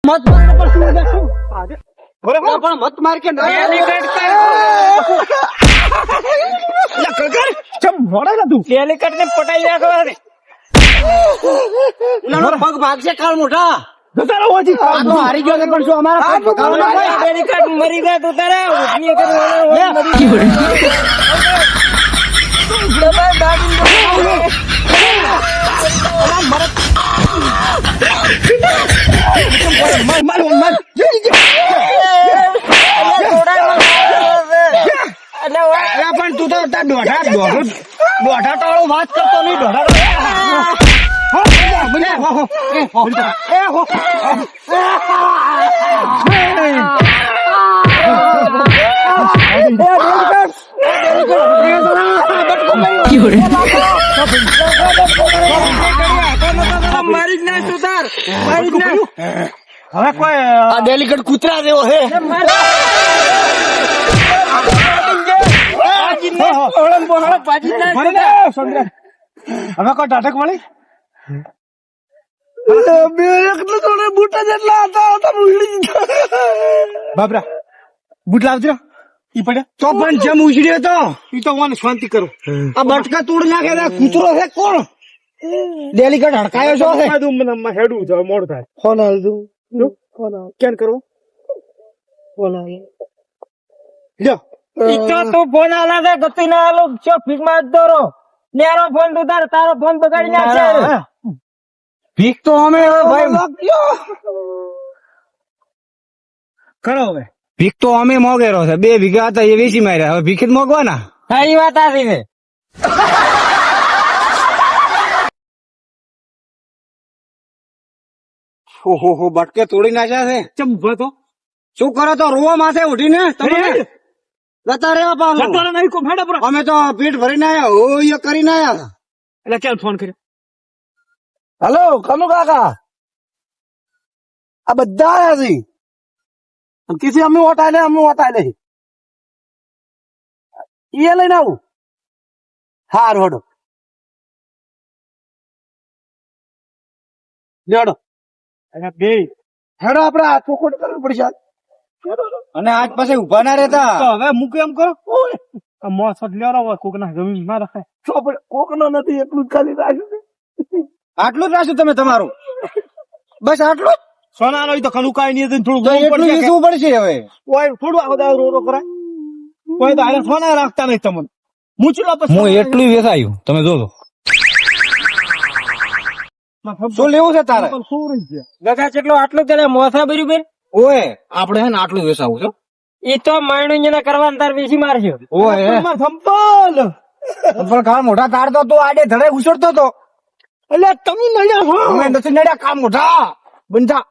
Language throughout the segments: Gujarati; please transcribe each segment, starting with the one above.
મત મારને પર શું દેખું બરાબર પણ મત માર કે ડેલિકેટ કર ચમ મોડા ના તું ડેલિકેટ ને પટાઈ નાખો રે નાનો પગ ભાગશે કાળ મોટા ગતારો હોજી આ તો હારી ગયો છે પણ શું અમારા પગ ભગાવ ના હોય ડેલિકેટ મરી ગયા તું તારે ઉઠની કર મરી દબાઈ દાડી પણ તું તો દોઢા ટાળો વાત કરતો નહીં મારી જ ના સુધાર મારી જ ના હવે કોઈ આ ડેલિકેટ કૂતરા જેવો હે હવે કોઈ ટાટક મળી બુટા જેટલા હતા બાબરા બુટ લાવજો ઈ પડે તો પણ જેમ ઉછળ્યો તો ઈ તો મને શાંતિ કરો આ બટકા તોડ નાખે કૂતરો છે કોણ ડેલિકેટ હડકાયો છો છે હેડું છે મોડ થાય ફોન હાલ દઉં ફોન કેમ કરો ફોન હાલ લ્યો ઈતો તો ફોન આલા દે ગતિ ના આલો છો ફીક માં દોરો નેરો ફોન તો તારો ફોન બગાડી નાખશે ભીખ તો અમે ભાઈ કરો હવે ભીખ તો અમે મોગેરો છે 2 વીઘા હતા એ વેચી માર્યા હવે ભીખ જ મોગવાના સારી વાત આવી છે ઓહો બટકે તોડી નાખ્યા છે ચમ ઉભો તો શું કરો તો રોવા માથે ઉઠીને તમે જતા રહેવા પાછો અમે તો પેટ ભરીને આયા ઓય કરીને આયા એટલે ચાલ ફોન કર્યો હલો કનુ કાકા આ બધા આયા છે કિસી અમે ઓટાલે એ લઈને આવું હાર હોડો લેડો બે હેડો આપડે આ ચોખોટ કરવી પડશે અને આજ પછી ઉભા ના રહેતા હવે મૂક એમ કરો મોસદ લેરો કોક ના જમીન માં રખાય કોક નો નથી એટલું જ ખાલી રાખ્યું આટલું જ રાખ્યું તમે તમારું બસ આટલું સોના નો તો ખલુકાય નહીં થોડું એટલું વેચવું પડશે હવે કોઈ થોડું આખો દાવ રો કરાય કોઈ તો આ સોના રાખતા નહીં તમને મૂચલો પછી હું એટલું વેચાયું તમે જોજો શું લેવું છે તારે ગગા કેટલો આટલું કરે મોસા બરાબર ઓય આપડે હે ને આટલું વેચાવું છો એ તો માયણું કરવાનું તાર વેચી મારજો ઓય સંપલ કાળ મોટા તાર તો તું આડે ધડે ઉછળતો તો એટલે તમે નડ્યા છો અમે નથી નડ્યા કામ મોટા બંધા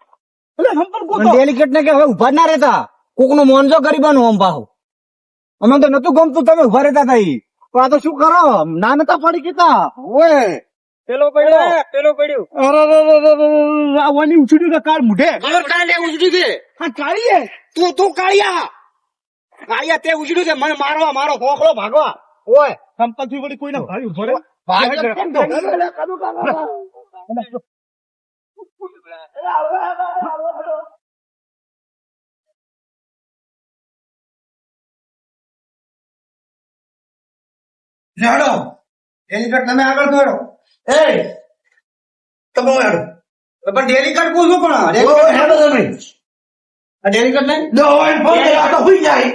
એટલે સંપલ કો ડેલિકેટ ને કે હવે ઉભા ના રહેતા કોક નું મોનજો ગરીબાનું આમ પાહો અમે તો નતું ગમતું તમે ઉભા રહેતા થઈ તો આ તો શું કરો ના નતા પડી કેતા ઓય પેલો પડ્યો અરે આવવાની ઉછળ્યું કે કાર મુઢે કાલે ઉછળી ગઈ હા કાળીએ તું કાળિયા તે ઉછળ્યું છે મને મારો ભોખલો ભાગવા ઓય સંપત્તિ વળી કોઈને ભાઈ ઉભો રે હેડો ડેલિકેટ તમે આગળ દોડો એ તમે હેડો પણ ડેલિકેટ પૂછો પણ હેડો તમે આ ડેલિકેટ નહીં દોડ ફોન કર્યા તો હુઈ જાય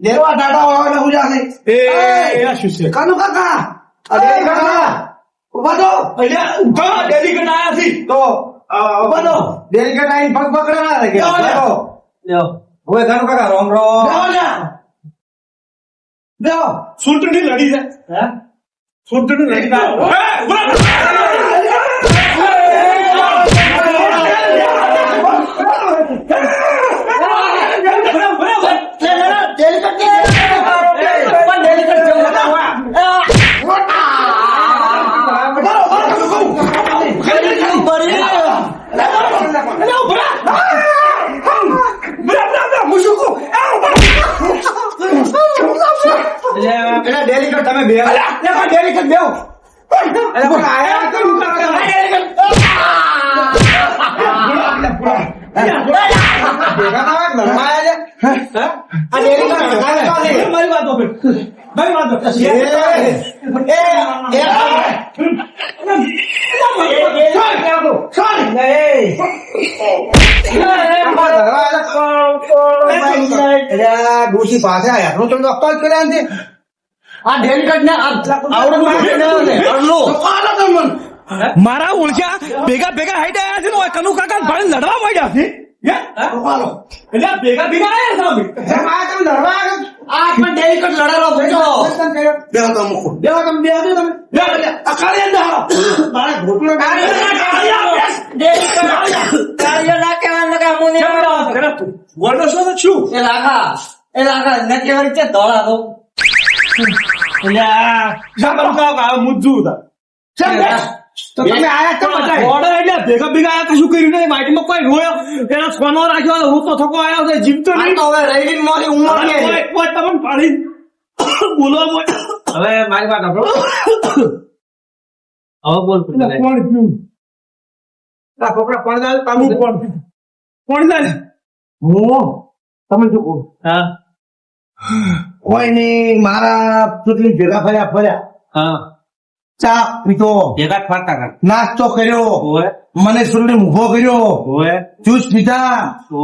દેવા ટાટા વાળા હુઈ જાય એ આ શું છે કાનુ કાકા આ ડેલિકેટ ઉભા તો અહીંયા ઉભા ડેલિકેટ આયા છે તો ઉભા તો ડેલિકેટ આઈ પગ પકડેલા રે કે લ્યો હવે કાનુ કાકા રોમ લ્યો સુલટની લડી છે હે સુલટની લડી છે ડેલિકેટ તમે બે ડેલિકેટ બેવ આયા ભેગા ના હોય, લડવાયા છે. આ ડેરી તો લડવાયા ચાલે. મારી વાત સાંભળ. મારી વાત સાંભળ. ડોશી પાસે આયા તો તમે અક્કલ કર્યા નથી. આ ડેરી કાર્ડ ને આવડું મારા ઓળખ્યા ભેગા ભેગા હાઈટ આવ્યા છે ને ઓય કનુ કાકા ભાઈ લડવા માંડ્યા છે હે? એટલે આ ભેગા ભેગા આવ્યા છે અમે. તમે લડવા આવ્યા છો? આ પણ ડેરી કાર્ડ લડાડો બેઠો બેહો તો મૂકો. બેહો તમે બેહો તો તમે. અકાળી અંદર હાલો. મારે ઘોટલો કાર્ય ના કહેવાનું કે અમુને બોલો છો તો શું એ લાખા ન કહેવાની છે ધોળા તો એટલે આ કનુ કાકા મુદ્દુ હતા તો તમે આયા તો બતાય. ઓર્ડર એટલે ભેગા ભેગા આયા કશું કર્યું નહીં વાઈટમાં કોઈ રોયો એના સોનો રાખ્યો હું તો થકો આવ્યો છે જીવતો આ નહીં તો હવે રહી મોરી ઉંમર કે છે. કોઈ તમને પાડી બોલવા બોલ હવે મારી વાત સાંભળો હવે બોલ તું મને. કોણ પીવું આ છોકરા પણ જાય તામું કોણ કોણ જાય હું તમે શું કહો? હા કોઈ નહીં, મારા ચૂંટણી ભેગા ફર્યા હા ચા પીતો, ભેગા ફરતા હતા નાસ્તો કર્યો, ઓય મને ચૂંટણી ઉભો કર્યો, ઓય જ્યુસ પીધા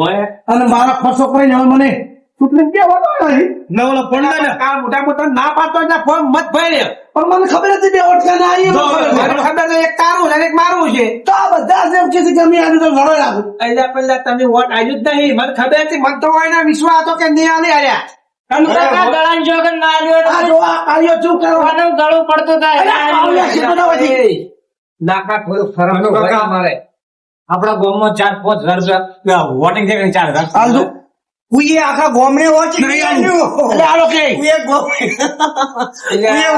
ઓય અને મારા ખર્ચો કરીને હવે મને ચૂંટણી કહેવાનો નહીં. ને ઓલો પંડા ને કાલ મોટા મોટા ના પાડતો એટલે ફોર્મ મત ભર્યો. પણ મને ખબર હતી બે ઓટકા ના આવી. જો, મને ખબર છે એક તારું છે ને એક મારું છે. તો આ બધા જ એમ કે છે કે અમે આજે તો લડો રાખું. અહીંયા પહેલા તમે વોટ આવ્યું જ નહીં મને ખબર હતી મને તો એના વિશ્વાસ હતો કે નહીં આલે આલ્યા. કનુ કાકા ગળાન જોગન ના આ આલ્યો જો આ કાળિયો શું કરવા? મને ગળું પડતું અરે, આવડ્યા છે બધા પછી. લાખા થોડું ફરવાનું હોય અમારે આપણા ગામમાં 4-5 હજાર વોટિંગ છે 4,000 હાલ તું. ઉઈએ આખા ગોમડે વોટિંગ નહીં નહીં આલ્યું. એટલે આ લોકો ઉઈએ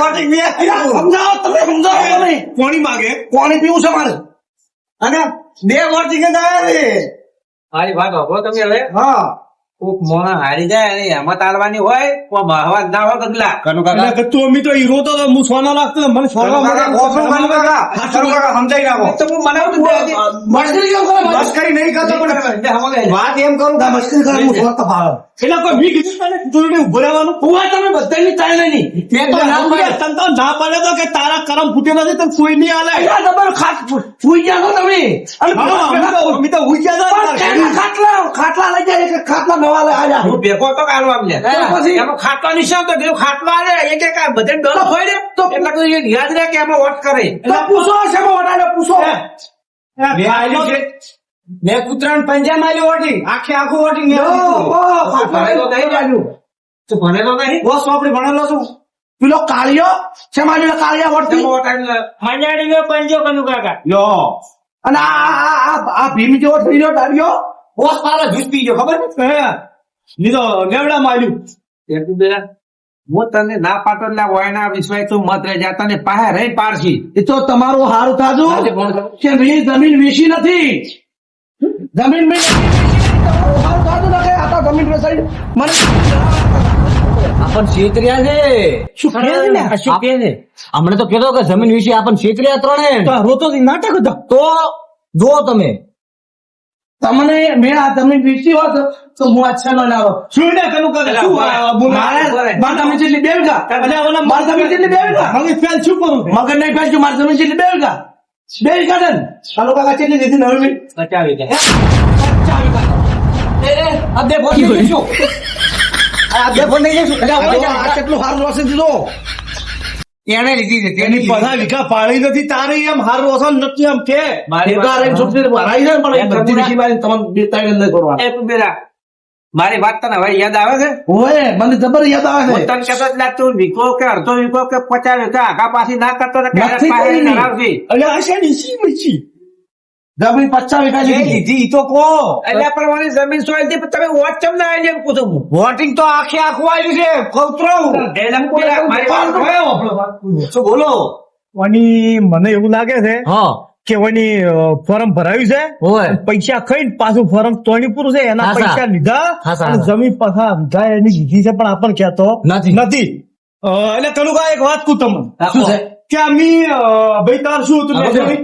વોટિંગ નહીં આલ્યું. સમજાવો તમે, સમજાવો તમે. કોણી માગે પાણી પીવું છે મારે. અને 2 વોટિંગ જ આવ્યા છે. મારી વાત હોભળો તમે હવે હા કોક મોણા હારી જાય અને એમાં તારવાની હોય કોઈ બહાવા ના હોય ગગલા કનુ કાકા એટલે તું અમી તો હીરો તો હું સોના લાગતો હતો, મને સોના કાકા, ગોપુ કાકા, કાકા, સમજાઈ રાખો. તો હું મનાવું છું મસ્કરી કેમ કરો? મસ્કરી નહીં કરતો પણ વાત એમ કરું કે મસ્કરી કરે હું થોડો તફાવત. એટલે કોઈ મી કીધું તને ચૂંટણી ઉભો રહેવાનું હું તમે બધાની ચાલે નહીં. તને તો ના પડે તો કે તારા કરમ ફૂટે નથી તને કોઈ નહીં હાલે અહીંયા તમારું ફૂઈ ગયા છો તમે. અને અમી તો ઉઈ ગયા હતા. ખાટલા લઈ જાય કે ખાટલા નવા લઈ આવ્યા. હું ભેગો તો કાઢવા આમ લે પછી? એમાં ખાટલા નિશાન તો કીધું ખાટલો આલે એક એક આ બધે ડોલો હોય ને તો એટલે કીધું એ યાદ રહે કે એમાં વોટ કરે તો પૂછો છે વડાડે પૂછો. મેં કૂતરાને પંજા માર્યું વોટિંગ આખું વોટિંગ ભણેલો નહીં જાણ્યું તું ભણેલો નહીં બોસ આપણે ભણેલો છું. પેલો કાળિયો છે મારી કાળિયા વળતી. હંજાડી પંજો કનુ કાકા યો અને આ ભીમ જેવો થઈ ગયો ડાળિયો. બોસ પાલા જૂસ પી ગયો ખબર ને ની તો લેવડા માર્યું એટલું બેરા હું તને ના પાડતો એટલે વાયના વિશ્વાસ તું મત રહી જા તને પાસે રહી પાડશી એ તો તમારું હારું થાજુ કે મેં જમીન વેચી નથી. જમીન મેં તમારું હારું થાજુ ને કે આ તો જમીન વેચાઈ મને આપણ છેતર્યા છે શું કહે છે ને? શું કહે છે હમણાં તો કહેતો કે જમીન વિશે આપણ છેતર્યા ત્રણે તો આ રોતો નાટક હતો તો જો તમે તમને મેં આ જમીન વેચી હોત તો હું અચ્છા ન લાવો. શું ને કનું કરે શું મારી જમીન જેટલી બે વીઘા. મારી જમીન જેટલી બે વીઘા. હવે ફેલ શું કરું મગર નહીં ફેંચ્યું, મારી જમીન જેટલી બે વીઘા. 2 વીઘા ને ચાલો કાકા કેટલી દીધી નવી મીટ? બચાવી દે આ કેટલું સારું લોસી દીધો. એને લીધી છે એની બધા વીઘા પાડી નથી તારે એમ હાર રોશન નથી એમ કે ભેગા રહીને છોકરી ભરાઈ જાય પણ એ બધી વિષય મારી તમને બે ત્રણ અંદર કરવાનું. તું બેરા મારી વાત તને હવે યાદ આવે છે ઓય મને જબર યાદ આવે હું છે. તને કહેતો એટલે તું વીકો કે અડધો વીકો કે 50 વીઘા આગા પાછી ના કરતો તો ક્યારે નથી પાસે કરી. કરાવશી. એટલે આ છે નીચી મચી જમીન 50 વીઘા જે લીધી. લીધી ઈ તો કો એટલે પણ મારી જમીન સોય હતી પણ તમે વોટ ચમ ના આવી એમ પૂછું હું વોટિંગ તો આખે આખું આવ્યું છે કૌતરો. એટલે એમ કોઈ મારી વાત શું બોલો? વની મને એવું લાગે છે હા કે વની ફોર્મ ભરાયું છે હોય પૈસા ખાઈને પાછું ફોર્મ તોડી પૂરું છે એના હાસા. પૈસા લીધા હાસા, અને હાસા. જમીન પાછા વીઘા એની લીધી છે પણ આપણને કહેતો નથી. નથી એટલે કનુકા એક વાત કહું તમને શું છે? કે અમી ભાઈ તાર શું હતું હા, મેં બોલો. જોઈ?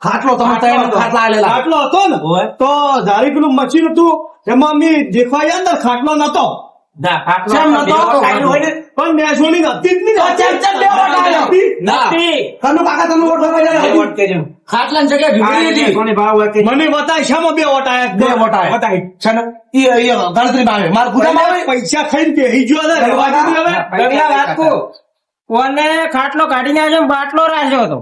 ખાટલો તમે ત્રણ ખાટલા આલેલા. ખાટલો હતો ને તો ધારી પેલું મશીન હતું એમાં અમે દેખવા ગયા અંદર ખાટલો નતો કેમ નતો? પણ મેં છોડી હતી જ નહીં. ચમ બે વોટ આલ્યો. કનુ કાકા તમે વોટ લગાવ્યા. ખાટલાની જગ્યાએ ભીગડી હતી. મને બતાય શામાં બે વોટ આયા? બે વોટ આયા. બતાય. છે ને ઈ ગણતરીમાં આવે મારા પૂજામાં આવે. પૈસા ખાઈને બેહી ગયો ને, રવા દીધી હવે. ગંગા વાત કહું. કોને ખાટલો કાઢીને આવ્યો ને બાટલો રાખ્યો હતો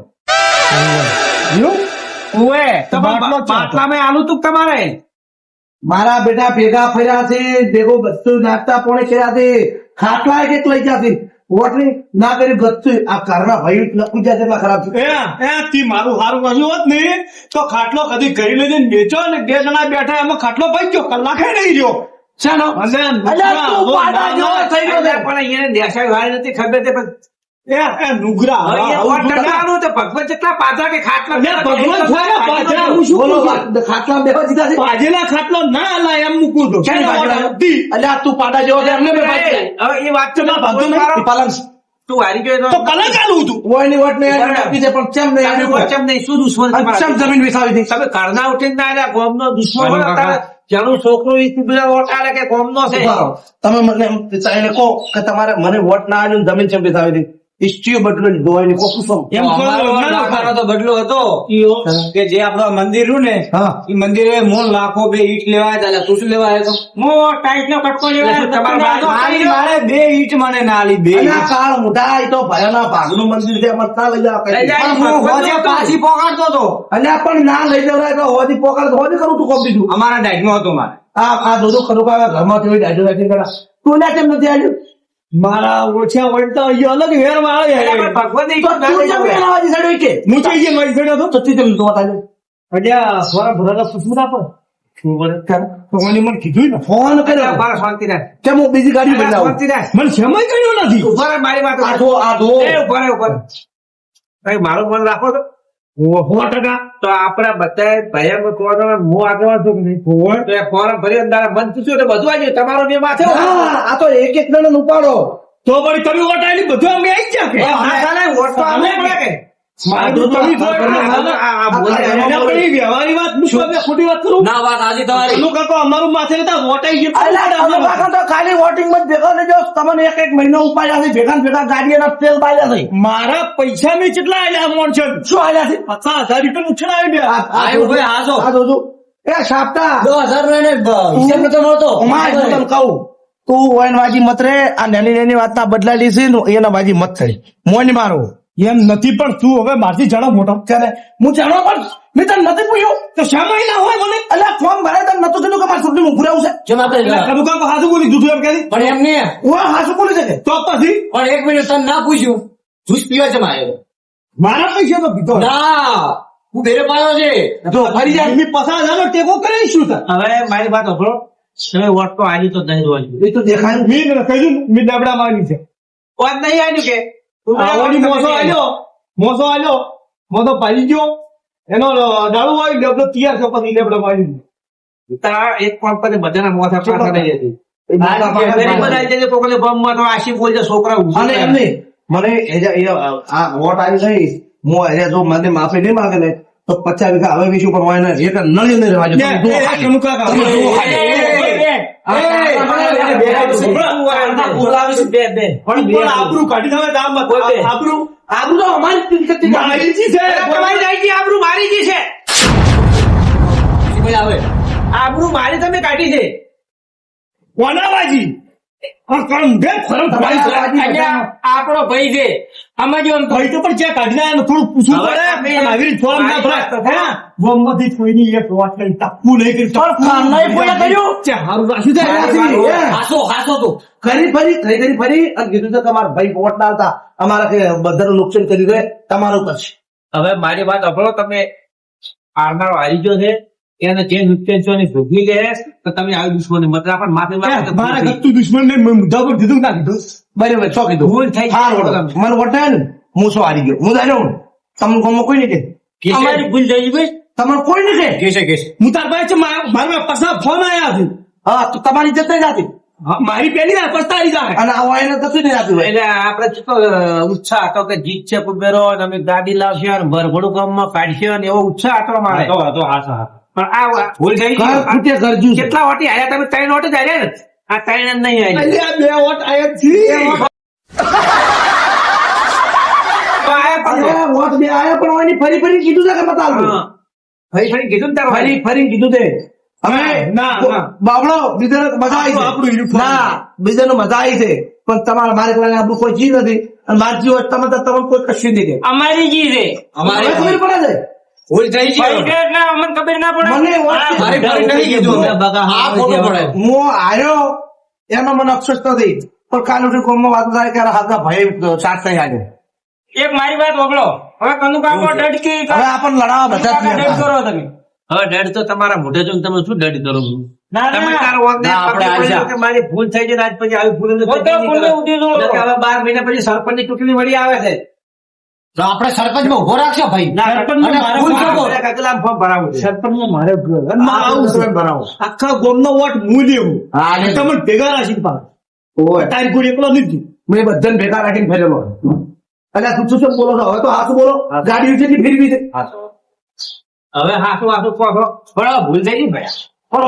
ઓએ તો બાટલામાં આલુ તું તમારે મારા બેટા ભેગા ફર્યા છે, ભેગો બધું નાસ્તા પોણે કર્યા છે, ખાટલા એક લઈ ગયા છે. વોટની ના કરી બધું આ ઘરના ભાઈ લખી જાય એટલા ખરાબ છે. તી મારું હારું વાંચ્યું હોત ને તો ખાટલો કદી ઘરે લઈને વેચો ને 2 જણા બેઠા એમાં ખાટલો પાઈ ગયો, કલાકે નહીં રહ્યો. શાનો? અલ્યા તું પાડા જેવો થઈ ગયો છે. પણ એને દેખાય વાળી નથી ખબર તે પણ એ નુગરા ભગવાન જેટલા પાછા કે ખાટલા ભગવાન થાય ને પાછા. હું શું બોલો કહું છું? ખાટલા બેવા દીધા છે. પાજેલા ખાટલો ના હલાય એમ મૂકું તો ક્યાં પાડા? અલ્યા તું પાડા જેવો છે એમને બે પાડી જાય. હવે એ વાત તો ના, ભાગતો નહીં. મારો. પાલન તું હારી ગયો તો કલા ચાલુ હતું. ઓયની વોટ ને આપી દે પણ કેમ નહીં તમે વચ્ચે નહીં શું દુશ્મન છે મારા? કેમ જમીન વિસાવી દી? તમે ઘરના ઉઠીને ના આવ્યા ગોમનો દુશ્મન હોય અત્યારે જેનું છોકરું ઈ બધા વોટ આલે કે ગોમનો છે તમે મને એને કહો કે તમારે મને વોટ ના આવ્યું જમીન કેમ વિસાવી દી? ઇસ્ટ્રીઓ બદલો લીધો હોય ને કોકું સમ. એમ કરો, ના, ના, લાખાનો તો બદલો હતો કે જે આપણો મંદિર રહ્યું ને હા. એ મંદિરે મોન લાખો બે ઈટ લેવાય હતા. તું શું લેવા આવ્યો હતો? હું ટાઈટ નો કટકો લેવા આવ્યો હતો. મારે 2 ઈટ મને ના આલી 2 અને આ કાળ મોટા એ તો ભયાના ભાગનું મંદિર છે એમાં ના લઈ જાવ લઈ જાય. હું હોજે પાછી પોકાડતો હતો અલ્યા પણ ના લઈ જવરાય તો હોદી પોકાર હોદી કરું તું કોમ દીધું. અમારા ડાઈટમાં હતો મારે આ દોડો ખરું કાકા ઘરમાં થી ડાયડો રાખી કરા તું ના કેમ નથી આવ્યું? મારા ઓછા વળતા અહીંયા અલગ વેર વાળે ભગવાન તો તું કેમ એના વાજી સાઈડ કે હું થઈ ગયો મારી જોડે હતો. તો તું કેમ તો બતાજો અલ્યા થોડા ભરાતા પૂછવું આપો શું બોલે તો મને કીધું ને ફોન કર્યો મારા શાંતિ રાખ કેમ હું બીજી ગાડી લઈ જાઉં? શાંતિ રાખ મને સમય કર્યો નથી. ઉભા રહે મારી વાત આધો આધો એ ઉભા રહે ઉભા રહે. ભાઈ મારું મન રાખો તો 100% તો આપડા બધા ભયંકર કોણ હું આગળ છું કે નહીં તો એ ફોરમ ભરી અંદર મન પૂછ્યું તો બધું આવી તમારો બે માથે હા, આ તો એક એક જણ ઉપાડો. તો વળી તમે વોટ આલી બધું અમે આવી ગયા કે વોટ તો આલે પડે કે મારે તો તમે એના પર એ વ્યવહારી વાત હું શું હવે ખોટી વાત કરું? ના વાત આજે તમારી પેલું કાકો અમારું માથે નતા વોટ આવી અલ્યા તમે ગયો. કાકા તો ખાલી વોટિંગ માં જ ભેગા થઈ જાઓ. તમને એક એક મહિનો ઉપાડ્યા છે ભેગા ને ભેગા ગાડીના તેલ બાળ્યા છે. મારા પૈસા મેં કેટલા આલ્યા મોણસો? શું આલ્યા છે? 50,000 રૂપિયા ઉછળાવી દે. આયો ભાઈ હાજો આ જોજો. એ સાપતા 2000 ને હિસાબ નતો મળતો ઉમાય હું તને કહું તું ઓયન વાજી મત રે આ નાની નાની વાતના બદલાલી છે ને એના વાજી મત થઈ મોન મારો એમ નથી પણ તું હવે મારથી જાણો મોટો ત્યારે હું જાણો પણ મેં તને નથી પૂછ્યું તો શા મહિના હોય મને અલ્યા ફોર્મ ભરાય તને નતું કીધું કે મારે છોકરી હું ભરાવું છે કદુ કાકો હાથું બોલી દીધું એમ કે પણ એમ નહીં હું હા શું બોલી શકે તો પછી પણ 1 મિનિટ તને ના પૂછ્યું જૂસ પીવા છે મારે મારા પૈસા તો પીધો ના હું બેરે પાયો છે જો ફરી જાય મેં 50,000 ટેકો કરી શું થાય? હવે મારી વાત સાંભળો તમે વોટ તો આવી તો નહીં જોવાનું એ તો દેખાય મેં કહ્યું મેં ડબડા મારી છે વોટ નહીં આવ્યું કે આવડી મોસો આલ્યો મોસો પાડી ગયો એનો દારૂ આવી ડબલો તૈયાર છે પછી ડબડા મારી દીધો. તારા એક પણ પર બધાના મોથા પાછા નહીં હતી છોકરા અને એમને મને આ વોટ આવી ગઈ હું એને જો મને માફી નહીં માંગે ને તો 50 વીઘા હવે વિશું પણ હોય ને એક નળી નહીં રહેવા એ, કનુ કાકા. પણ આબરૂ કાઢી દે દામ મત. આબરૂ આબરૂ તો અમારી કિંમતી મારી જી છે. આબરૂ મારી જી છે આબરૂ મારી તમે કાઢી છે કોના બાજી? આપણો ભાઈ છે આમાં જો ભાઈ તો પણ ક્યાં કાઢી લાયા? થોડું પૂછવું હવે પડે. અમે આવી રીતે ફોર્મ ના ભરાય. વાત હે? બોમ્બમાંથી કોઈની એક વાત કરી, ટપકું નહીં કરી. પણ કાનનાએ કોઈએ કર્યું? ચા, હારું રાખ્યું છે. હાસો હાસો તો કરી ફરી અને કીધું છે કે અમારા ભાઈ વોટ ના આવતા અમારા કે બધાનું નુકસાન કરી દે તમારું કરશે. હવે મારી વાત સાંભળો તમે હારનારો હારી ગયો છે એને જે નુકસાન ભોગવી લે તો તમે આવી દુશ્મની મત રાખો માફી મારા ગત્તુ દુશ્મનને મુદ્દા પર દીધું ના દીધું? બરાબર શું કીધું ભૂલ થઈ હાર વોટ મને વોટ આવ્યો ને હું શું હારી ગયો હું દાડો તમને ગામમાં કોઈ નહીં કે અમારી ભૂલ થઈ ગઈ તમારે કોઈ નહીં કે કેસે હું તાર પાસે છે, મારા પાસે ફોન આવ્યા છે. હા તો તમારી ઇજ્જત નહીં જાતી મારી પેલી વાર પસ્તારી જાય અને આ વાયને કશું નહીં રાખ્યું હોય. એટલે આપડે તો ઉત્સાહ હતો કે જીત છે કુબેરો અને અમે ગાડી લાવશે અને ભરભરું ગામમાં કાઢશે અને એવો ઉત્સાહ હતો મારે પણ આ ભૂલ થઈ ઘર ગઈ. ખૂટે ગરજુ છે. કેટલા વોટી હાર્યા તમે? 3 વોટ જ હાર્યા ને? આ 3 જ નહીં હાર્યા. અલ્યા 2 વોટ આયા છે તો આયા પણ અરે વોટ બે આયા પણ ઓયની ફરી ફરી કીધું છે કે મત આલજો. હા. ફરી ફરી કીધું ને તારે ફરી ફરી કીધું છે હવે ના, ના. બાબડો બીજાને મજા આવી આપણું છે uniform. ના બીજાને મજા આવી છે પણ તમારે મારે એકલાને આપણું કોઈ ચીજ નથી અને મારી ચીજ હોય તમે તો તમને કોઈ કશું નહીં દે અમારી જી છે. હવે ખબર પડે છે ભૂલ થઈ ગઈ એટલે અમને ખબર ના પડે. મને વોટ આ મારી ફરી નહીં કીધું અમે. આ ખોટું પડે. હું આવ્યો એમાં મને અફસોસ નથી પણ કાલે ઉઠી કોમમાં વાત થાય કે હાથા ભાઈ સાથ નહીં આવ્યો એક મારી વાત ઓગળો. હવે કનુ કાકો ડડકી હવે આપણને લડાવવા બધા જ ડડ તૈયાર કરો તમે. હવે ડેડ તો તમારા મોઢે જોઈને તમે શું ડેડ કરો છો? ના તમે ના તારો વાંક ના, આપણે આપણે આજા. આજા. મારી ભૂલ થઈ છે ને આજ પછી આવી ભૂલ નથી હું તો થતી. ભૂલને ઉઠી દઉં. એટલે કે હવે 12 મહિના પછી સરપંચની ચૂંટણી વળી આવે છે. તો આપણે સરપંચમાં ઉભો રાખશો ભાઈ. સરપંચમાં અને મારે ભૂલ ફોર્મ કરો. આપણે કાગળમાં ફોર્મ ભરાવવું છે. સરપંચમાં મારે ઘરમાં આવું છે. ભરાવો. આખા ગામનો વોટ હું લેવું હા, લે. તમે ભેગા રાખીને પાડો. ઓય તારી કોઈ એકલો નથી મેં બધાને ભેગા રાખીને ફેરેલો એટલે તું શું બોલો છો હવે તો હાથું બોલો ગાડી જેટલી ફેરવી છે હવે હાથું હાથું કહો છો. પણ હવે ભૂલ થઈ ગઈ ભાઈ.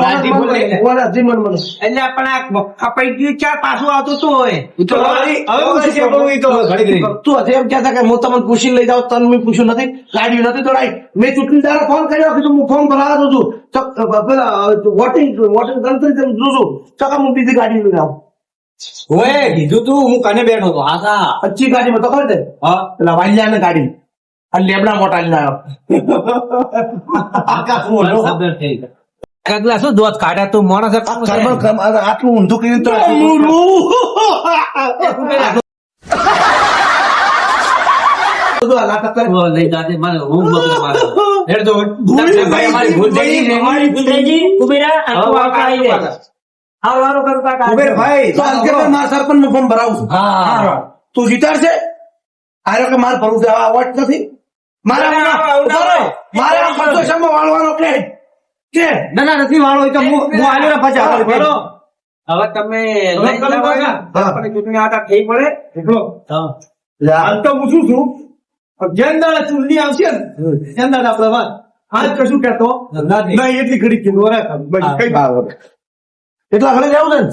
ગાડી ભૂલ થઈ ગઈ. ઓલા હજી મન મને એટલે આપણે આ કપાઈ ગયું ચાર પાછું આવતું હતું હોય. તો હવે હું શું કરું? એ તો ઘડી ઘડી તું હજી એમ કહેતા કે હું તમને પૂછીને લઈ જાઉં તને મેં પૂછ્યું નથી ગાડી નથી દોડાઈ મેં ચૂંટણીદારે ફોન કર્યો કે હું ફોર્મ ભરાવા દઉં છું પેલા વોટિંગ ગણતરી જોઉં છું ચકા હું બીજી ગાડી લઈ જાઉં ઓય કીધું તું હું કને બેઠો હતો હા સા. अच्छी गाड़ी में तो कर दे હા પેલા વાલિયા ને ગાડી આ લેબડા મોટા લઈને આવ્યો ખબર થઈ ગઈ. કાગલા શું દોત કાઢ્યા તું માણસ આટલું ઊંધું કર્યું તો બધું આ નાટક કરે. ઓ, લઈ જાજે, મને ઊંઘ બગડે મારે. હેડ દો. ભાઈ અમારી ભૂલ થઈ ગઈ. અમારી ભૂલ થઈ ગઈ. કુબેરા આ તું આ કાઢી દે. હારું હારું કરું કાકા. ભાઈ તો અંકે મેં મારા સરપંચ નું ફોર્મ ભરાવું છું હા. તું જીતાડશે આર્યો કે મારે ભરવું છે આ અવાજ નથી મારા ઉભો રહો. મારે આ ખર્ચો શેમાં વાળવાનો કે ના ના નથી વાળો એ તો હું આવ્યો ને પછી આગળ બોલો. હવે તમે લઈ કનુ જાઓ. કાકા. આપણે ચૂંટણી આટા થઈ પડે. એકલો હાલ તો પૂછું છું જેમ દાડા ચૂંટણી આવશે ને એમ દાડા આપણે વાત આજ કશું કહેતો નહીં એટલી ઘડી કીધું અરે બસ કઈ એટલા ઘરે જવું છે ને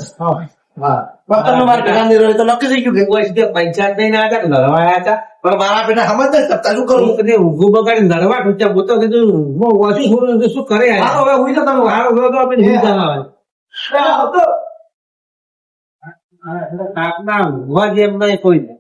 હા પણ તમે મારા ભેગા નહીં રહ્યો તો નક્કી થઈ ગયું કે કોઈ સીધે પંચાયત નહીં ના હતા કે લડવા આવ્યા હતા. પણ મારા બેટા સમજ નહીં શકતા શું કરું હું કદી ઊંઘું બગાડીને લડવા ઢૂંચ્યા. હું તો કીધું હું ઓછું છોડું તો શું કરે યાર? હાલો હવે હુઈ જાઓ તમે હારો ગયો તો આપણે ઊંઘ આવે. આવતો કાપના ઊંઘવા જેમ નહીં કોઈ નહીં.